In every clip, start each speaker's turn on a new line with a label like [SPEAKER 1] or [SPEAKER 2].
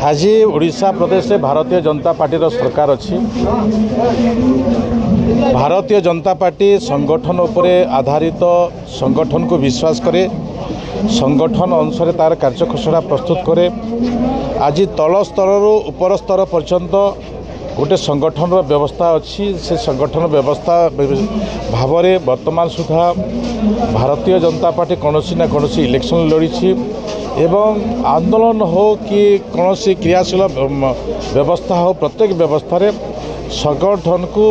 [SPEAKER 1] आज ओडिशा प्रदेश में भारतीय जनता पार्टी सरकार अच्छी। भारतीय जनता पार्टी संगठन उपरे आधारित संगठन को विश्वास करे, संगठन अनुसार तार कार्यखसड़ा प्रस्तुत करे। आज तल स्तर उपर स्तर पर्यंत गोटे संगठन व्यवस्था अच्छी। से संगठन व्यवस्था भाव में वर्तमान सुधा भारतीय जनता पार्टी कौन ना कौन इलेक्शन लड़ी एवं आंदोलन हो कि कौन क्रियाशील व्यवस्था हो, प्रत्येक व्यवस्था संगठन को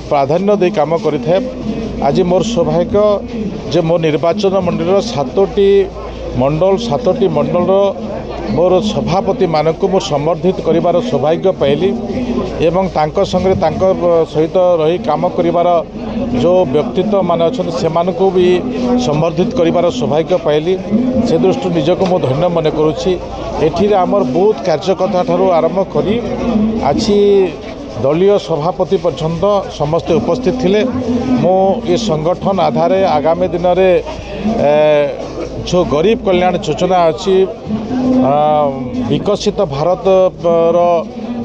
[SPEAKER 1] प्राधान्य दे काम करें। आज मोर सौभाग्य जे मोर निर्वाचन मंडल 7टी मंडल मोर सभापति मानक मोर समर्थित करिवार सौभाग्य पाइली एवं तांको संगे तांको सहित रही काम करिवार जो व्यक्तित्व मान अच्छा से मानक भी समर्थित करिवार सौभाग्य पाइली। से दृष्टि निजक मो धन्य मन करुछि। एठी आमर बहुत कार्यकर्ता ठारू आरंभ करी आज दलीय सभापति पर्यंत समस्ते उपस्थित थिले। मो ये संगठन आधार आगामी दिन में जो गरीब कल्याण योजना अच्छी विकसित भारत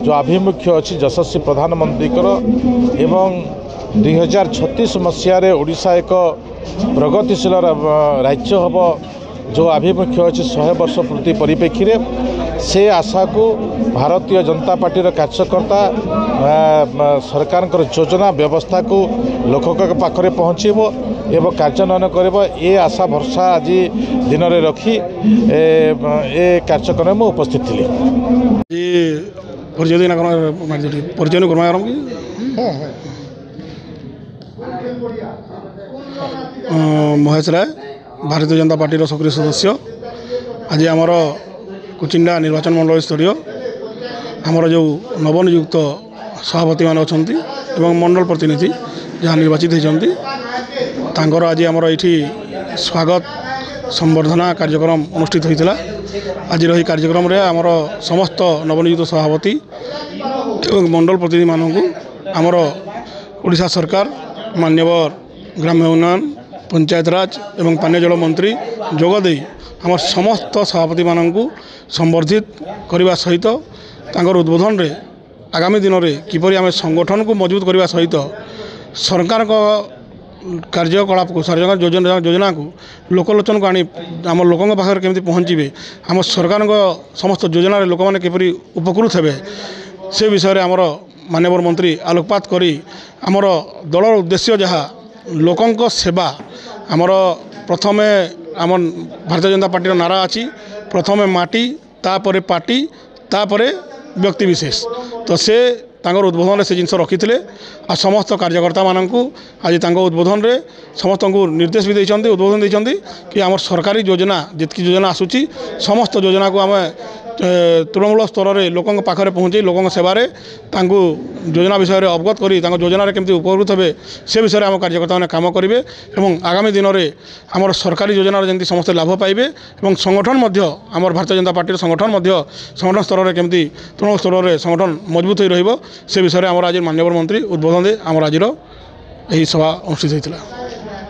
[SPEAKER 1] जो आभिमुख्य अच्छी यशस्वी प्रधानमंत्री एवं 2036 मसीह ओडिशा एक प्रगतिशील राज्य हम जो आभिमुख्य अच्छी 100 वर्ष पूर्ति परिप्रेक्षी से आशा को भारतीय जनता पार्टी कार्यकर्ता सरकार योजना व्यवस्था को लोक पाखे पहुँचब एवं कार्यान्वयन कर ये आशा भरसा आज दिन में रखी ए कार्यक्रम में उपस्थित थी।
[SPEAKER 2] महेश राय भारतीय जनता पार्टी सक्रिय सदस्य। आज आमर कुचिंडा निर्वाचन मंडल स्तरीय आमर जो नवनियुक्त सभापति मान अच्छा मंडल प्रतिनिधि जहाँ निर्वाचित होती आज आमर ये स्वागत संबर्धना कार्यक्रम अनुष्ठित होता। आज रही कार्यक्रम रे आमर समस्त नवनियुक्त सभापति एवं मंडल प्रतिनिधि मानक आमर ओडिशा सरकार मान्यवर ग्राम्य उन्नयन पंचायत राज एवं पानीय जल मंत्री जोगदे आम समस्त सभापति मानक संबर्धित करने सहित उद्बोधन रे आगामी दिन में किपरि आम संगठन को मजबूत करने सहित सरकार को कार्यकलाप को सरकार योजना को लोकलोचन को आनी आम लोकों पाखे केमती पहुँचे आम सरकार समस्त योजना लोक मैंने किपरि उपकृत हे से विषय आमर माननीय मंत्री आलोकपात करी आमर दलर उद्देश्य जहाँ लोकों सेवा आमर प्रथमे आम भारतीय जनता पार्टी नारा अच्छी प्रथमे माटी तापरे पार्टी तापरे व्यक्ति विशेष तो से उद्बोधन से जिनस रखी आ समस्त कार्यकर्ता मानू आज उद्बोधन रे समस्त को निर्देश भी देते उद्बोधन देते कि आम सरकारी योजना जितकी योजना आसूची समस्त योजना को आम तृणमूल स्तर में लोकों पाखे पहुँचे लोकों सेवार योजना विषय में अवगत करी योजना केमती उपकृत हे से विषय में आम कार्यकर्ता मैंने काम करेंगे और आगामी दिन में आम सरकारी योजना जमी समस्त लाभ पाइबे और संगठन आम भारतीय जनता पार्टी संगठन स्तर में केमती तृणमूल स्तर में संगठन मजबूत हो रही से विषय में आम आज माननीय मंत्री उद्बोधन दे आम आज यही सभा अनुष्ठित होता।